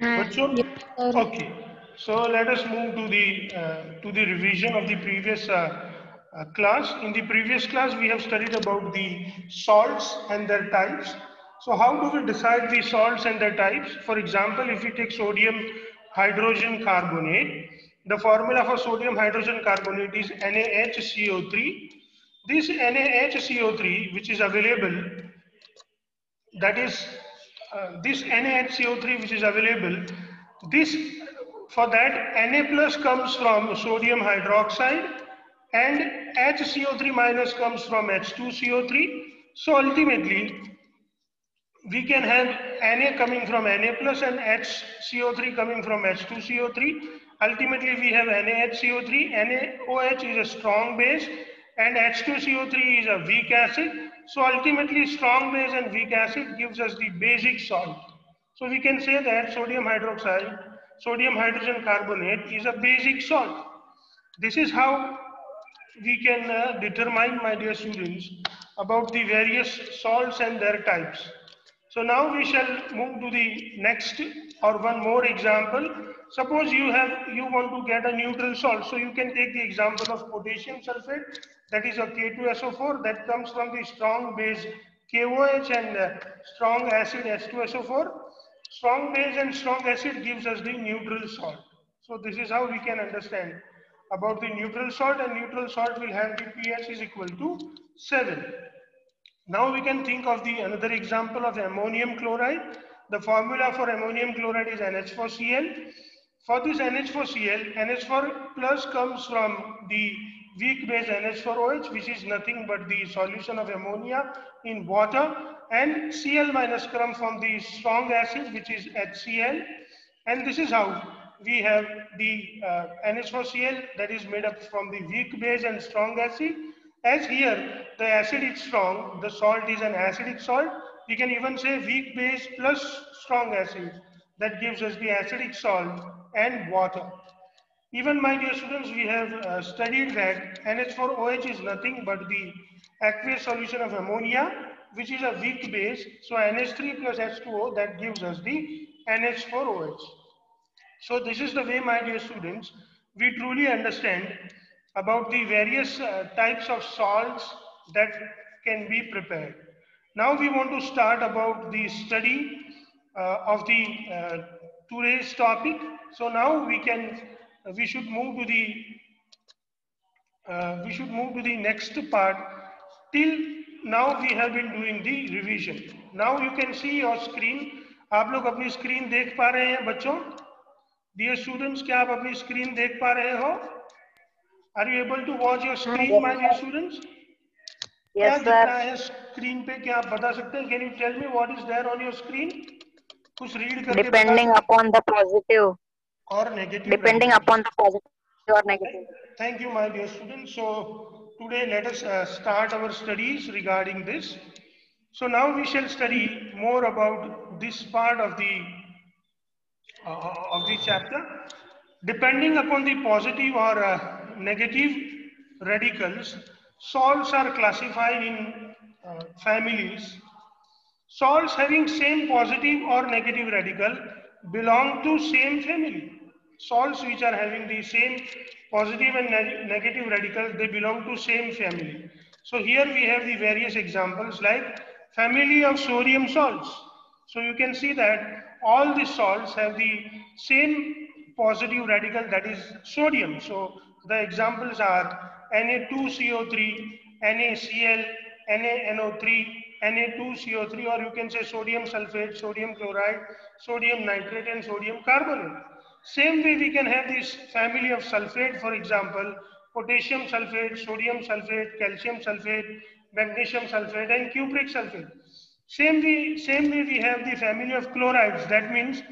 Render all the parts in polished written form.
बच्चों, Yes, sir. okay. So let us move to the revision of the previous class. In the previous class, we have studied about the salts and their types. So how do we decide the salts and their types? For example, if we take sodium hydrogen carbonate, the formula for sodium hydrogen carbonate is NaHCO3. This NaHCO3, which is available, that is this NaHCO3 which is available, this for that Na plus comes from sodium hydroxide and HCO3 minus comes from H2CO3. So ultimately we can have Na coming from Na plus and HCO3 coming from H2CO3. Ultimately we have NaHCO3. NaOH is a strong base and H2CO3 is a weak acid. So ultimately strong base and weak acid gives us the basic salt. So we can say that sodium hydroxide, sodium hydrogen carbonate is a basic salt. This is how we can determine, my dear students, about the various salts and their types. So now we shall move to the next or one more example. Suppose you want to get a neutral salt, so you can take the example of potassium sulfate, that is a K2SO4 that comes from the strong base KOH and strong acid H2SO4. Strong base and strong acid gives us the neutral salt. So this is how we can understand about the neutral salt, and neutral salt will have the pH is equal to 7. Now we can think of the another example of ammonium chloride. The formula for ammonium chloride is NH4Cl. For this NH4Cl, NH4 plus comes from the weak base NH4OH, which is nothing but the solution of ammonia in water, and Cl minus comes from the strong acid, which is HCl. And this is how we have the NH4Cl, that is made up from the weak base and strong acid. As here the acid is strong, the salt is an acidic salt. We can even say weak base plus strong acid. That gives us the acidic salt and water. Even, my dear students, we have studied that NH4OH is nothing but the aqueous solution of ammonia, which is a weak base. So NH3 plus H2O, that gives us the NH4OH. So this is the way, my dear students, we truly understand about the various types of salts that can be prepared. Now we want to start about the study of the today's topic. So now we should move to the next part. Till now we have been doing the revision. Now you can see your screen. आप लोग अपनी screen देख पा रहे हैं बच्चों? Dear students, क्या आप अपनी स्क्रीन देख पा रहे हो? Are you able to watch your screen, my dear students? क्या Yes, दिख sir. रहा है स्क्रीन पे? क्या आप बता सकते हैं? Can you tell me what is there on your screen? कुछ रीड करके बता Depending सकते upon the positive. और negative Depending radical. upon the positive or negative. Thank you, my dear students. So today let us start our studies regarding this. So now we shall study more about this part of the chapter. Depending upon the positive or negative radicals, salts are classified in families. Salts having same positive or negative radical belong to same family. Salts which are having the same positive and negative radical, they belong to same family. So here we have the various examples like family of sodium salts. So you can see that all the salts have the same positive radical, that is sodium. So the examples are Na2CO3, NaCl, NaNO3, Na2CO3, or you can say sodium sulfate, sodium chloride, sodium nitrate, and sodium carbonate. Same way we can have this family of sulfate, for example, potassium sulfate, sodium sulfate, calcium sulfate, magnesium sulfate, and cupric sulfate. Same way we have the family of chlorides. That means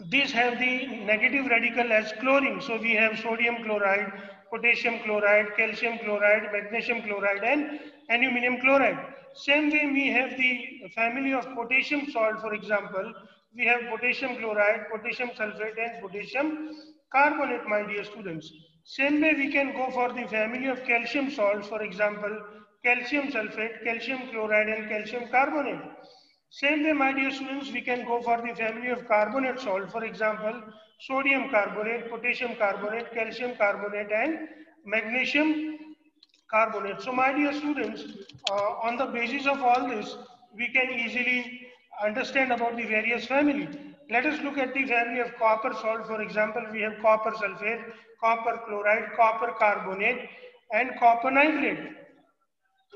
these have the negative radical as chlorine. So we have sodium chloride, potassium chloride, calcium chloride, magnesium chloride, and aluminum chloride. Same way we have the family of potassium salt, for example, we have potassium chloride, potassium sulfate, and potassium carbonate, my dear students. Same way we can go for the family of calcium salts, for example, calcium sulfate, calcium chloride, and calcium carbonate. Same way, my dear students, we can go for the family of carbonate salt. For example, sodium carbonate, potassium carbonate, calcium carbonate, and magnesium carbonate. So, my dear students, on the basis of all this, we can easily understand about the various family. Let us look at the family of copper salt. For example, we have copper sulfate, copper chloride, copper carbonate, and copper nitrate.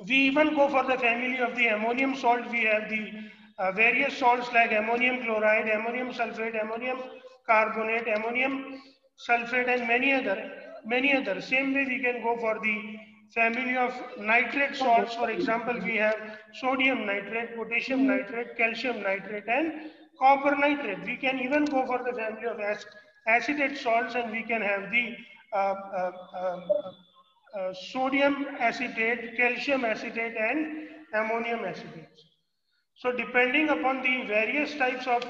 We even go for the family of the ammonium salt. We have the various salts like ammonium chloride, ammonium sulfate, ammonium carbonate, ammonium sulfate, and many other. Same way we can go for the family of nitrate salts. For example, we have sodium nitrate, potassium nitrate, calcium nitrate, and copper nitrate. We can even go for the family of acetate salts, and we can have the uh, uh, uh, sodium acetate, calcium acetate, and ammonium acetate. So depending upon the various types of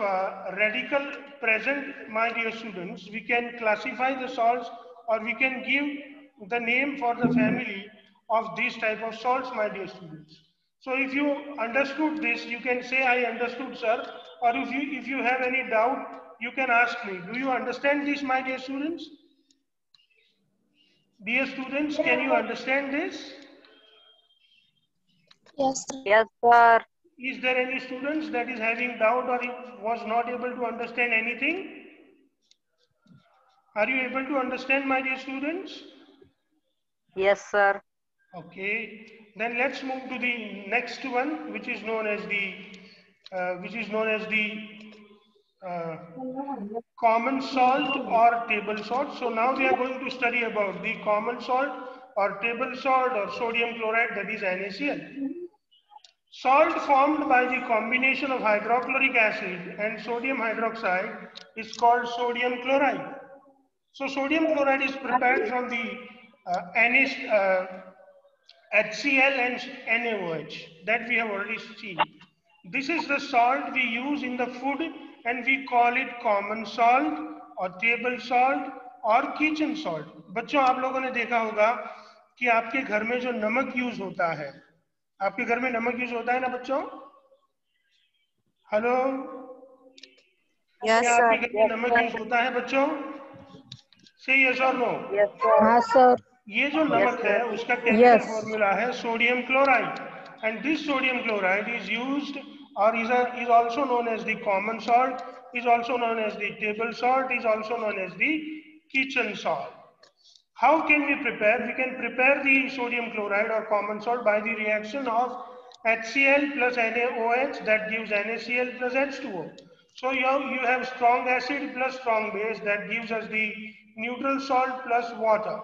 radical present, my dear students, we can classify the salts, or we can give the name for the family of these type of salts, my dear students. So if you understood this, you can say, I understood, sir. Or if you have any doubt, you can ask me. Do you understand this, my dear students? Dear students, can you understand this? Yes, sir. Yes, sir. Is there any students that is having doubt or was not able to understand anything? Are you able to understand, my dear students? Yes, sir. Okay. Then let's move to the next one, which is known as the common salt or table salt. So now we are going to study about the common salt or table salt or sodium chloride, that is NaCl. Salt formed by the combination of hydrochloric acid and sodium hydroxide is called sodium chloride. So sodium chloride is prepared from the HCl and NaOH that we have already seen. This is the salt we use in the food, and we call it common salt or table salt or kitchen salt. बच्चों, आप लोगों ने देखा होगा कि आपके घर में जो नमक यूज होता है, आपके घर में नमक यूज होता है ना बच्चों? हेलो, Yes, क्या sir. आपके घर में नमक यूज होता है बच्चों? से यस और no? Yes, sir. Yes, sir. ये जो नमक Yes, है sir. उसका केमिकल Yes. फॉर्मूला है sodium chloride, and this sodium chloride is used or is also known as the common salt, is also known as the table salt, is also known as the kitchen salt. How can we prepare? We can prepare the sodium chloride or common salt by the reaction of HCl plus NaOH, that gives NaCl plus H2O. So you have strong acid plus strong base, that gives us the neutral salt plus water.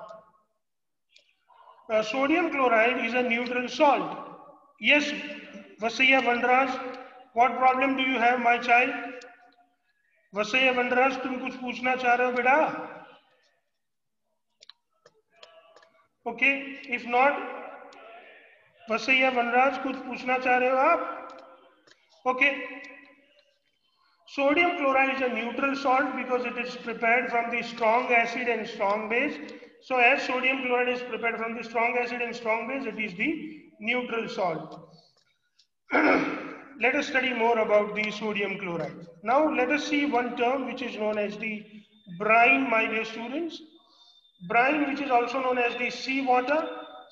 Sodium chloride is a neutral salt. Yes, Vasaya Vandraj, what problem do you have, my child? Vasaya Vandraj, तुम कुछ पूछना चाह रहे हो बेटा? Okay, if not, Vasaya Vandraj, कुछ पूछना चाह रहे हो आप? Okay. Sodium chloride is a neutral salt because it is prepared from the strong acid and strong base. So as sodium chloride is prepared from the strong acid and strong base, it is the neutral salt. Let us study more about the sodium chloride. Now let us see one term which is known as the brine, my dear students. Brine, which is also known as the seawater.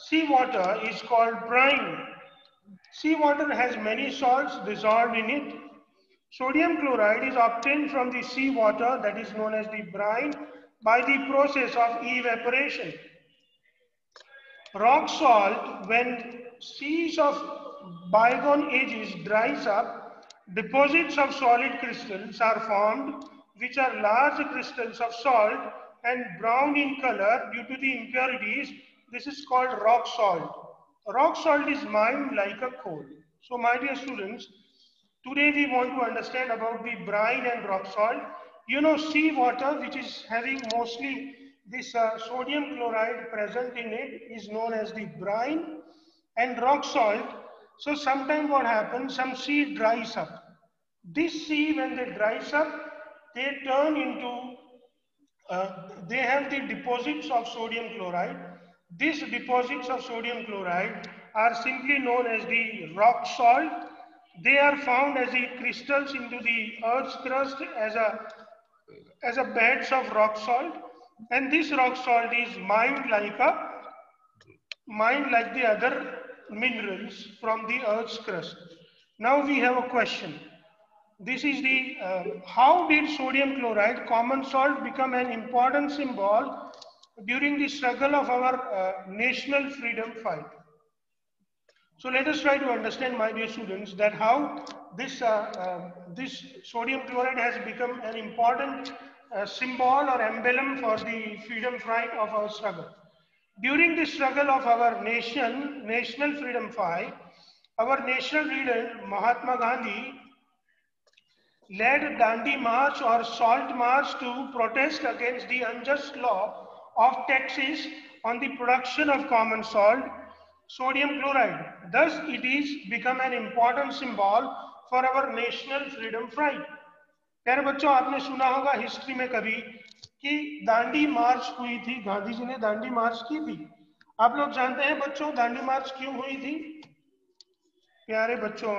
Seawater is called brine. Seawater has many salts dissolved in it. Sodium chloride is obtained from the seawater, that is known as the brine, by the process of evaporation. Rock salt, when seas of bygone ages dries up, deposits of solid crystals are formed, which are large crystals of salt and brown in color due to the impurities. This is called rock salt. Rock salt is mined like a coal. So my dear students, today we want to understand about the brine and rock salt. You know, seawater, which is having mostly this sodium chloride present in it, is known as the brine, and rock salt. So sometime what happens, some sea dries up. This sea, when they dries up, they turn into, they have the deposits of sodium chloride. These deposits of sodium chloride are simply known as the rock salt. They are found as the crystals into the Earth's crust as a beds of rock salt, and this rock salt is mined like the other minerals from the Earth's crust. Now we have a question. This is the how did sodium chloride, common salt, become an important symbol during the struggle of our national freedom fight? So let us try to understand, my dear students, that how this sodium chloride has become an important symbol or emblem for the freedom fight of our struggle. During the struggle of our national freedom fight, our national leader Mahatma Gandhi led Dandi March or Salt March to protest against the unjust law of taxes on the production of common salt, sodium chloride. Thus, it is become an important symbol for our national freedom fight. प्यारे बच्चों, आपने सुना होगा history में कभी कि दांडी मार्च हुई थी, गांधी जी ने दांडी मार्च की थी. आप लोग जानते हैं बच्चों दांडी मार्च क्यों हुई थी? प्यारे बच्चों,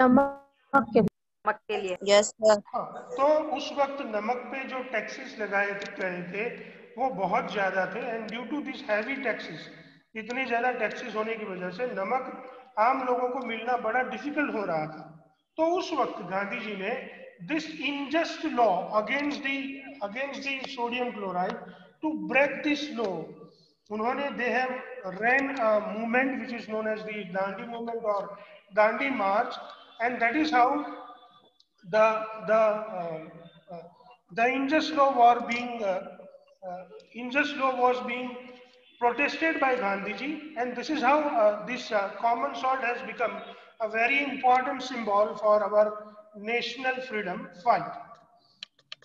नमक के लिए. Yes, sir. हाँ, तो उस वक्त नमक पे जो टैक्सेस लगाए गए थे वो बहुत ज्यादा थे, and due to this heavy taxes, इतने ज्यादा टैक्सेस होने की वजह से नमक आम लोगों को मिलना बड़ा डिफिकल्ट हो रहा था. तो उस वक्त गांधी जी ने this unjust law against the sodium chloride, to break this law, उन्होंने they have ran a movement which is known as the Dandi movement or Dandi March, and that is how the the the unjust law was being protested by Gandhiji, and this is how this common salt has become a very important symbol for our national freedom fight.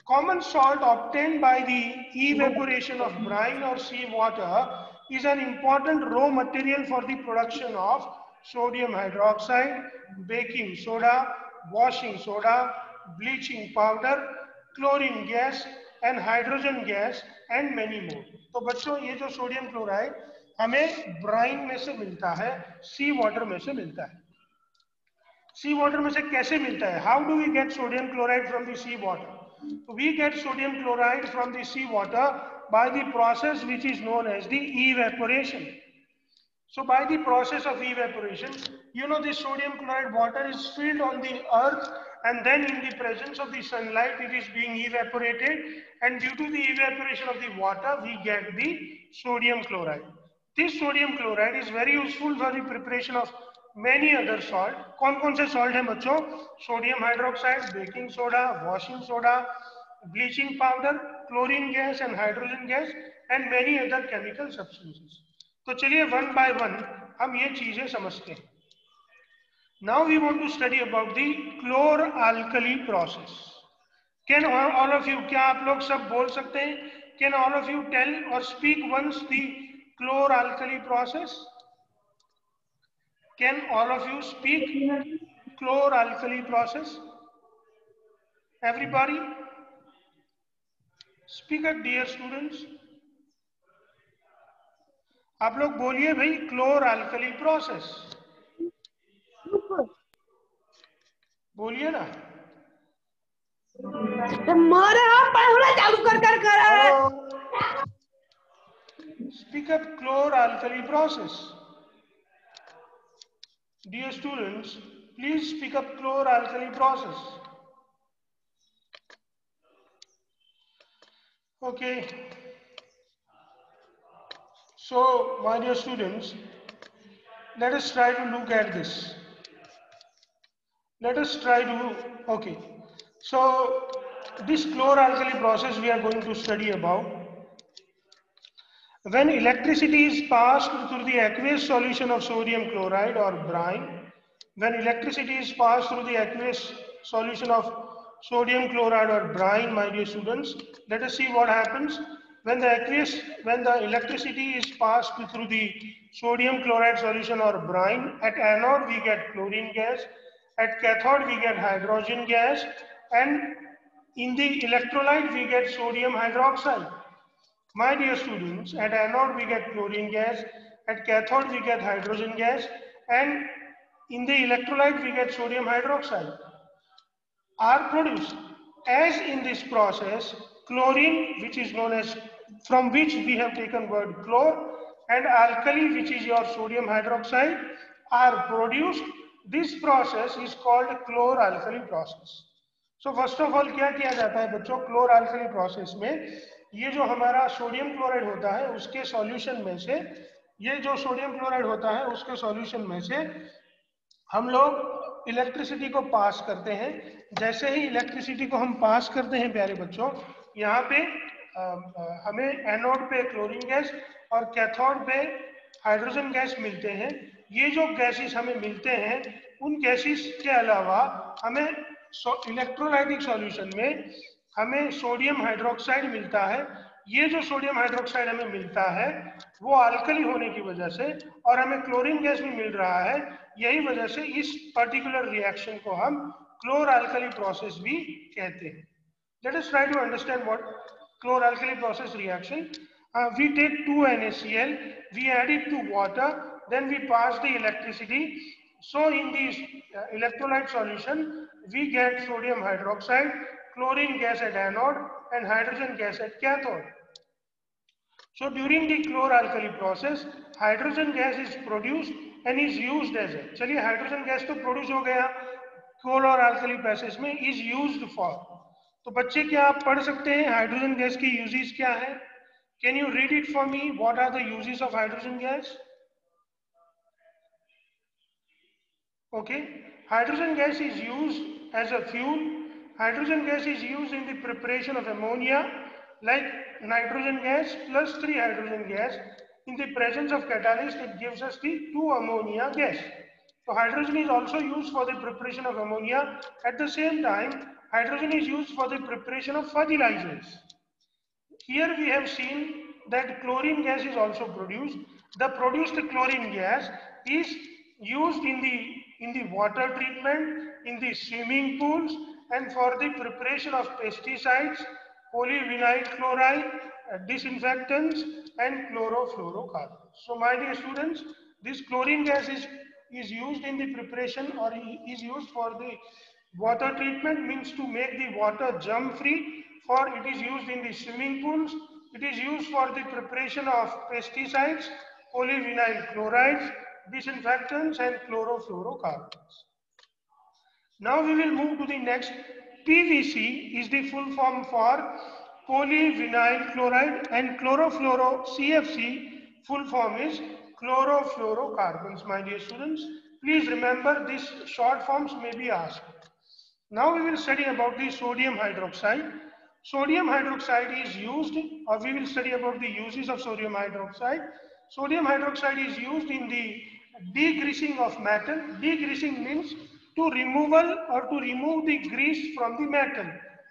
Common salt obtained by the evaporation of brine or sea water is an important raw material for the production of sodium hydroxide, baking soda, washing soda, bleaching powder, chlorine gas and hydrogen gas and many more. तो बच्चों ये जो sodium chloride हमें Bryan में से मिलता है, सी water में से मिलता है. सी वाटर में से कैसे मिलता है? How do we get sodium chloride from the sea water? We get sodium chloride from the sea water by the process which is known as the evaporation. So by the process of evaporation, you know, the sodium chloride water is filled on the earth, and then in the presence of the sunlight it is being evaporated, and due to the evaporation of the water we get the sodium chloride. This sodium chloride is very useful for the preparation of many other salt. कौन-कौन से salt हैं बच्चों? Sodium hydroxide, baking soda, washing soda, bleaching powder, chlorine gas and hydrogen gas and many other chemical substances. तो चलिए one by one हम ये चीजें समझते हैं. Now we want to study about the chlor-alkali process. Can all of you, क्या आप लोग सब बोल सकते हैं? Can all of you tell or speak once the chlor-alkali process? Can all of you speak chlor-alkali process? Everybody? Speak up, dear students. आप लोग बोलिए भाई chlor-alkali process. बोलिए ना. चालू कर Speak up chlor-alkali process. Dear students, please speak up chlor-alkali process. Okay. So, my dear students, let us try to look at this. Let us try to, okay. So, this chlor-alkali process we are going to study about. When electricity is passed through the aqueous solution of sodium chloride or brine, when electricity is passed through the aqueous solution of sodium chloride or brine, my dear students, let us see what happens. When the electricity is passed through the sodium chloride solution or brine, at anode we get chlorine gas, at cathode we get hydrogen gas, and in the electrolyte we get sodium hydroxide. My dear students, at anode we get chlorine gas, at cathode we get hydrogen gas, and in the electrolyte we get sodium hydroxide, are produced. As in this process, chlorine, which is known as, from which we have taken word chlor, and alkali, which is your sodium hydroxide, are produced. This process is called chlor-alkali process. So first of all क्या किया जाता है बच्चों, chlor-alkali process में ये जो हमारा sodium chloride होता है उसके सॉल्यूशन में से, ये जो सोडियम क्लोराइड होता है उसके सॉल्यूशन में से हम लोग इलेक्ट्रिसिटी को पास करते हैं। जैसे ही इलेक्ट्रिसिटी को हम पास करते हैं प्यारे बच्चों, यहाँ पे हमें एनोड पे क्लोरीन गैस और कैथोड पे हाइड्रोजन गैस मिलते हैं। ये जो गैसेस हमें मिलते हैं उन गैसेस के अलावा हमें इलेक्ट्रोलाइटिक सॉल्यूशन में हमें सोडियम हाइड्रोक्साइड मिलता है। ये जो सोडियम हाइड्रोक्साइड हमें मिलता है वो अल्कली होने की वजह से, और हमें क्लोरीन गैस भी मिल रहा है, यही वजह से इस पर्टिकुलर रिएक्शन को हम क्लोर-अल्कली प्रोसेस भी कहते हैं। Let us try to understand what chlor-alkali process reaction. We take 2 NaCl, we add it to water, then we pass the electricity. So in this electrolyte solution, we get sodium hydroxide, chlorine gas at anode, and hydrogen gas at cathode. So during the chlor-alkali process, hydrogen gas is produced and is used as a, चलिए hydrogen gas तो produce हो गया, chlor-alkali process में is used for. तो बच्चे क्या आप पढ़ सकते हैं हाइड्रोजन गैस की यूजेस क्या है? Can you read it for me, what are the uses of hydrogen gas? Okay, hydrogen gas is used as a fuel. Hydrogen gas is used in the preparation of ammonia, like nitrogen gas plus 3 hydrogen gas. In the presence of catalyst, it gives us the 2 ammonia gas. So hydrogen is also used for the preparation of ammonia. At the same time, hydrogen is used for the preparation of fertilizers. Here we have seen that chlorine gas is also produced. The produced chlorine gas is used in the water treatment, in the swimming pools, and for the preparation of pesticides, polyvinyl chloride, disinfectants, and chlorofluorocarbons. So my dear students, this chlorine gas is used in the preparation, or is used for the water treatment, means to make the water germ free, for it is used in the swimming pools, it is used for the preparation of pesticides, polyvinyl chlorides, disinfectants, and chlorofluorocarbons. Now we will move to the next. PVC is the full form for polyvinyl chloride, and chlorofluoro CFC full form is chlorofluorocarbons. My dear students, please remember these short forms may be asked. Now we will study about the sodium hydroxide. Sodium hydroxide is used, or we will study about the uses of sodium hydroxide. Sodium hydroxide is used in the degreasing of metal. Degreasing means to removal, or to remove the grease from the metal.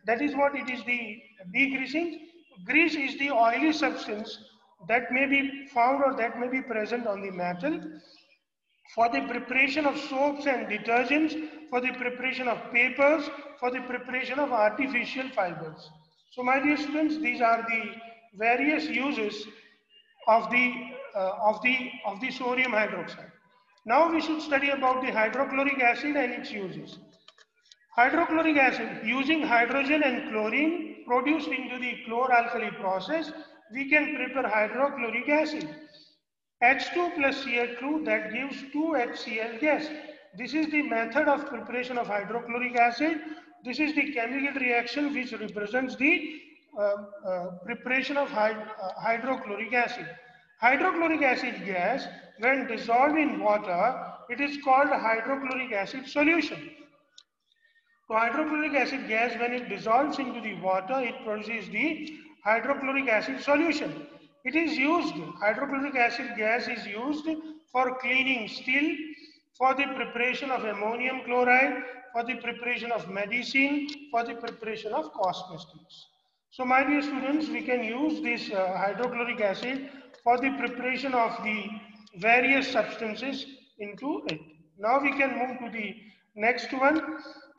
That is what it is, the degreasing. Grease is the oily substance that may be found, or that may be present on the metal. For the preparation of soaps and detergents, for the preparation of papers, for the preparation of artificial fibers. So my dear students, these are the various uses of the sodium hydroxide. Now we should study about the hydrochloric acid and its uses. Hydrochloric acid, using hydrogen and chlorine produced into the chlor-alkali process, we can prepare hydrochloric acid. H2 plus Cl2, that gives 2HCl gas. This is the method of preparation of hydrochloric acid. This is the chemical reaction which represents the preparation of hydrochloric acid. Hydrochloric acid gas, when dissolved in water, it is called hydrochloric acid solution. So hydrochloric acid gas, when it dissolves into the water, it produces the hydrochloric acid solution. It is used, hydrochloric acid gas is used for cleaning steel, for the preparation of ammonium chloride, for the preparation of medicine, for the preparation of cosmetics. So my dear students, we can use this hydrochloric acid for the preparation of the various substances into it. Now we can move to the next one.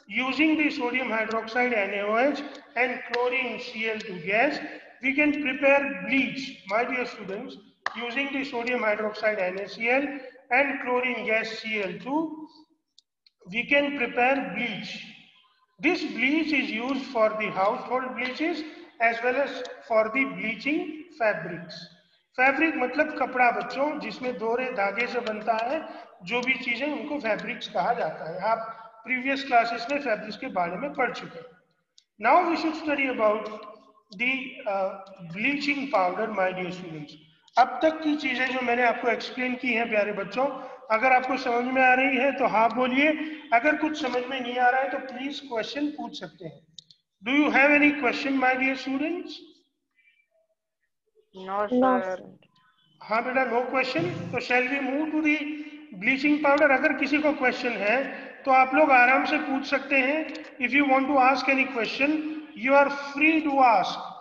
Using the sodium hydroxide NaOH and chlorine Cl2 gas, we can prepare bleach. My dear students, using the sodium hydroxide NaCl and chlorine gas Cl2, we can prepare bleach. This bleach is used for the household bleaches as well as for the bleaching fabrics. Fabric मतलब कपड़ा बच्चों, जिसमें दोहरे धागे से बनता है जो भी चीजें, उनको फैब्रिक्स कहा जाता है। आप प्रीवियस क्लासेस में फैब्रिक्स के बारे में पढ़ चुके हैं। Now we should study about the bleaching powder my dear students. अब तक की चीजें जो मैंने आपको एक्सप्लेन की हैं प्यारे बच्चों, अगर आपको समझ में आ रही है तो हाँ बोलिए, अगर कुछ समझ में नहीं आ रहा है तो प्लीज क्वेश्चन पूछ सकते हैं। Do you have any question my dear students? No, No, sir. sir. हाँ बेटा, नो क्वेश्चन। तो shall we move to the bleaching powder. अगर किसी को क्वेश्चन है तो आप लोग आराम से पूछ सकते हैं। If you want to ask any question you are free to ask.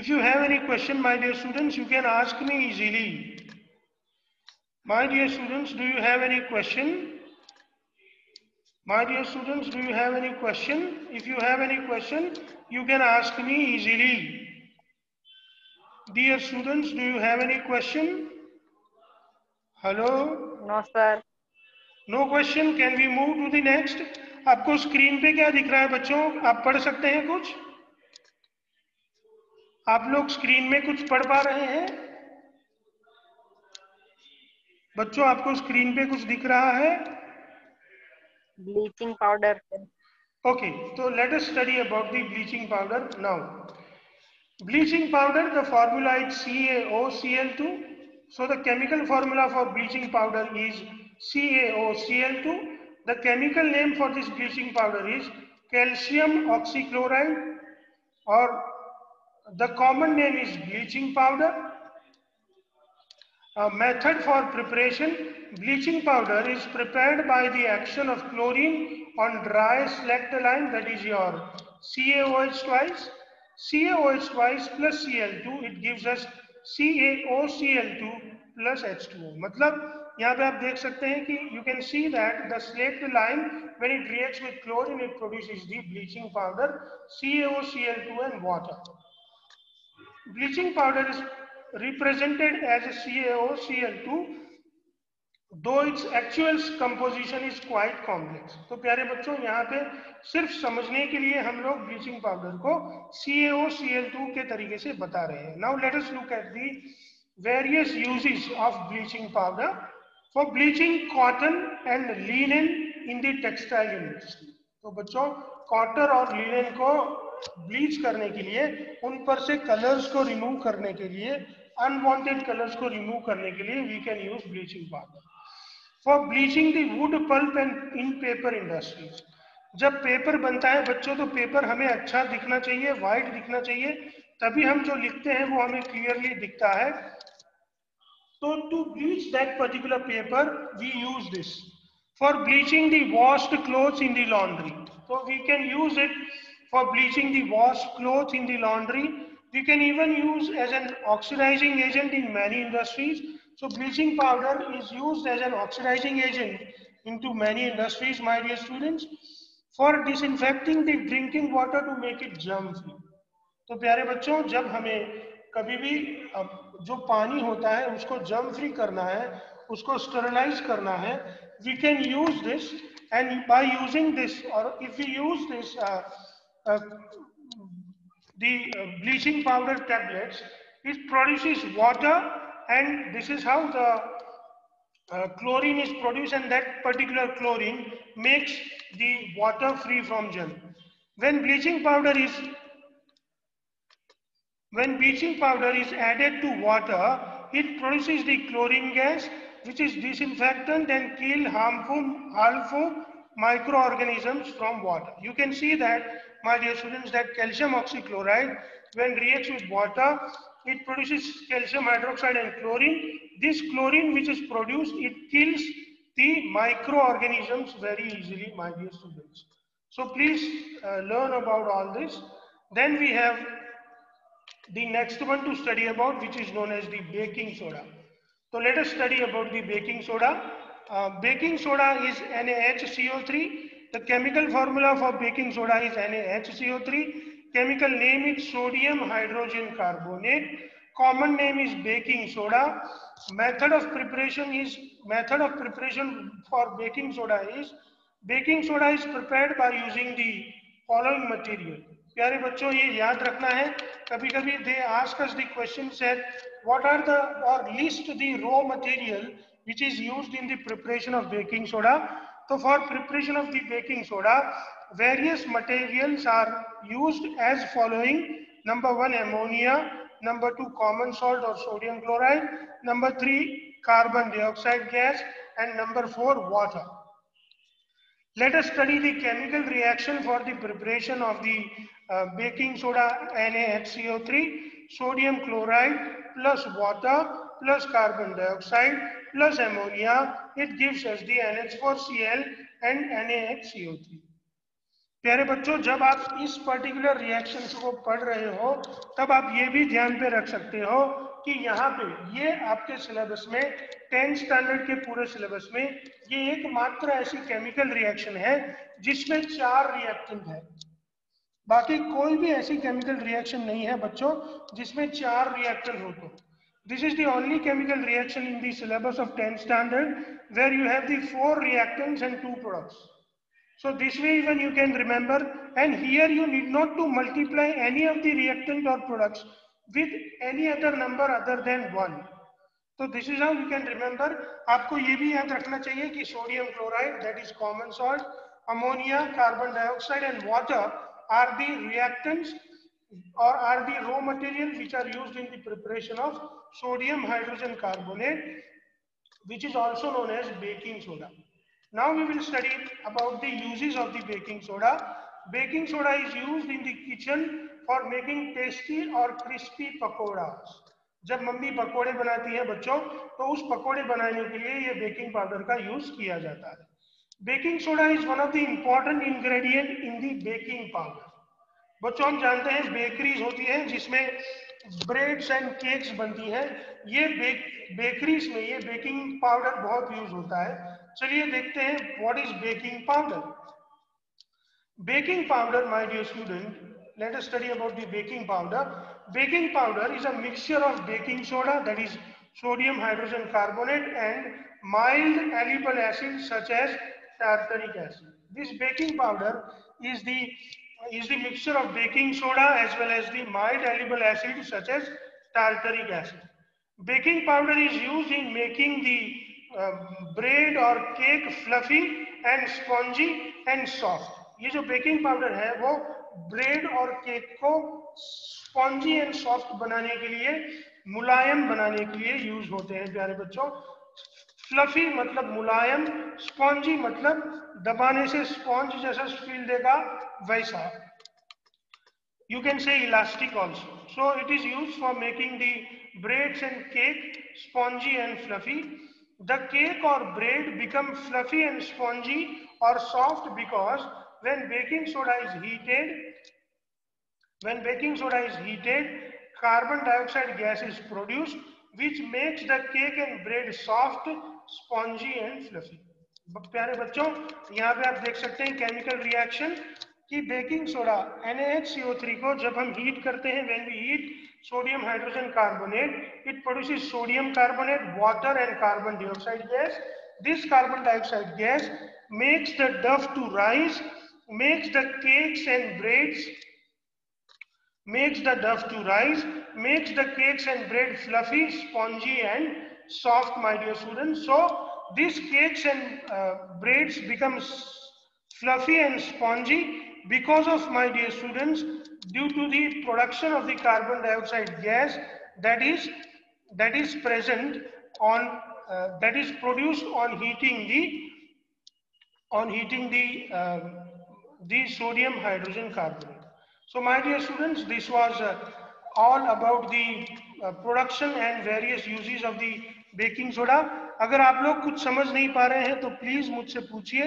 If you have any question, my dear students, you can ask me easily. My dear students, do you have any question? My dear students, do you have any question? If you have any question, you can ask me easily. Dear students, do you have any question? Hello? No, sir. No question. Can we move to the next? आपको screen पे क्या दिख रहा है बच्चों? आप पढ़ सकते हैं कुछ? आप लोग स्क्रीन में कुछ पढ़ पा रहे हैं? बच्चों आपको स्क्रीन पे कुछ दिख रहा है? Bleaching powder. Okay, so let us study about the bleaching powder now. Bleaching powder, the formula is CaOCl2. So the chemical formula for bleaching powder is CaOCl2. The chemical name for this bleaching powder is calcium oxychloride, or the common name is bleaching powder. A method for preparation: bleaching powder is prepared by the action of chlorine on dry slacktylene, that is your CaOH twice. CaOH twice plus Cl2, it gives us CaOCl2 plus H2O. मतलब यहाँ पे आप देख सकते हैं कि you can see that the slacktylene, when it reacts with chlorine, it produces the bleaching powder CaOCl2 and water. Bleaching powder is represented as a CaOCl2, though its actual composition is quite complex. तो प्यारे बच्चों, यहाँ पे सिर्फ समझने के लिए हम लोग ब्लीचिंग पाउडर को CaOCl2 के तरीके से बता रहे हैं। Now let us look at the various uses of bleaching powder for bleaching cotton and linen in the textile industry. तो बच्चों, कॉटन और लिनन को ब्लीच करने के लिए, उन पर से कलर्स को रिमूव करने के लिए, अनवांटेड कलर्स को रिमूव करने के लिए we can use bleaching powder. For bleaching the wood pulp and in paper industries, जब पेपर बनता है बच्चों तो पेपर हमें अच्छा दिखना चाहिए, वाइट दिखना चाहिए, तभी हम जो लिखते हैं वो हमें क्लियरली दिखता है। तो to bleach that particular paper we use this. For bleaching the washed clothes in the laundry, so we can use it for bleaching the washed clothes in the laundry. We can even use as an oxidizing agent in many industries. So bleaching powder is used as an oxidizing agent into many industries, my dear students, for disinfecting the drinking water to make it germ free. तो प्यारे बच्चों, जब हमें कभी भी जो पानी होता है उसको जर्म फ्री करना है, उसको स्टरलाइज करना है, we can use this, and by using this, or if we use this bleaching powder tablets, it produces water, and this is how the chlorine is produced, and that particular chlorine makes the water free from germ. When bleaching powder is added to water, it produces the chlorine gas, which is disinfectant and kill harmful microorganisms from water. You can see that, my dear students, that calcium oxychloride, when reacts with water, it produces calcium hydroxide and chlorine. This chlorine which is produced, it kills the microorganisms very easily, my dear students. So please learn about all this. Then we have the next one to study about, which is known as the baking soda. So let us study about the baking soda. Baking soda is NaHCO3. The chemical formula for baking soda is NaHCO3. Chemical name is sodium hydrogen carbonate. common name is baking soda. Method of preparation for baking soda is prepared by using the following material. प्यारे बच्चों ये याद रखना है, कभी कभी they ask us the question said what are the or list the raw material which is used in the preparation of baking soda. So for preparation of the baking soda, various materials are used as following. Number 1, ammonia. Number 2, common salt or sodium chloride. Number 3, carbon dioxide gas. And number 4, water. Let us study the chemical reaction for the preparation of the baking soda NaHCO3, sodium chloride plus water plus carbon dioxide plus ammonia. It gives us the NH4Cl and NaHCO3. प्यारे बच्चों, जब आप इस particular reaction को पढ़ रहे हो तब आप ये भी ध्यान पे रख सकते हो कि यहाँ पे ये आपके सिलेबस में 10th स्टैंडर्ड के पूरे सिलेबस में ये एकमात्र ऐसी केमिकल रिएक्शन है जिसमें 4 रिएक्टेंट है। बाकी कोई भी ऐसी केमिकल रिएक्शन नहीं है बच्चों जिसमें 4 रिएक्टेंट हो। तो this is the only chemical reaction in the syllabus of 10th standard where you have the 4 reactants and 2 products. So this way even you can remember, and here you need not to multiply any of the reactant or products with any other number other than 1. So this is how you can remember. आपको ये भी याद रखना चाहिए कि sodium chloride, that is common salt, ammonia, carbon dioxide and water are the reactants or are the raw materials which are used in the preparation of sodium hydrogen carbonate, which is also known as baking soda. Now we will study about the uses of the baking soda. Baking soda is used in the kitchen for making tasty or crispy pakoras. जब mummy पकोड़े बनाती है बच्चों तो उस पकोड़े बनाने के लिए ये बेकिंग पाउडर का यूज किया जाता है. Baking soda is one of the important ingredient in the baking powder. बच्चों हम जानते हैं बेकरीज होती है जिसमें ब्रेड्स एंड केक्स बनती हैं. ये बेकरीज में ये बेकिंग पाउडर बहुत यूज होता है. चलिए देखते हैं what is baking powder. Baking powder my dear student, let us study about the baking powder. Baking powder is a mixture of baking soda, that is sodium hydrogen carbonate, and mild allyl acid such as tartaric acid. This baking powder is the mixture of baking soda as well as the mild allyl acid such as tartaric acid. Baking powder is used in making the bread or cake fluffy and spongy and soft. ये जो baking powder है वो bread और cake को spongy and soft बनाने के लिए, मुलायम बनाने के लिए यूज होते हैं प्यारे बच्चों. फ्लफी मतलब मुलायम, स्पॉन्जी मतलब दबाने से स्पॉन्ज जैसा फील देगा वैसा. You can say elastic also. So it is used for making the breads and cake spongy and fluffy. The cake or bread become fluffy and spongy or soft because when baking soda is heated, carbon dioxide gas is produced, which makes the cake and bread soft, spongy and fluffy. प्यारे बच्चों यहाँ पे आप देख सकते हैं chemical reaction कि baking soda NaHCO3 को जब हम हीट करते हैं, when we heat sodium hydrogen carbonate, it produces sodium carbonate, water and carbon dioxide gas. This carbon dioxide gas makes the dough to rise, makes the cakes and bread fluffy, spongy and soft, my dear students. So these cakes and breads become fluffy and spongy because of, my dear students, due to the production of the carbon dioxide gas that is present on that is produced on heating the sodium hydrogen carbonate. So my dear students, this was all about the production and various uses of the baking soda. अगर आप लोग कुछ समझ नहीं पा रहे हैं तो प्लीज मुझसे पूछिए.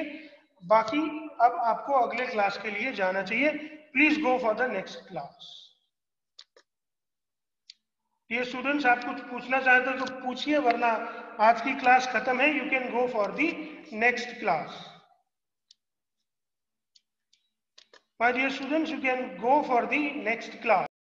बाकी अब आपको अगले क्लास के लिए जाना चाहिए. Please go for the next class. ये स्टूडेंट्स आप कुछ पूछना चाहते हो तो पूछिए, वरना आज की क्लास खत्म है. You can go for the next class. My dear students, you can go for the next class.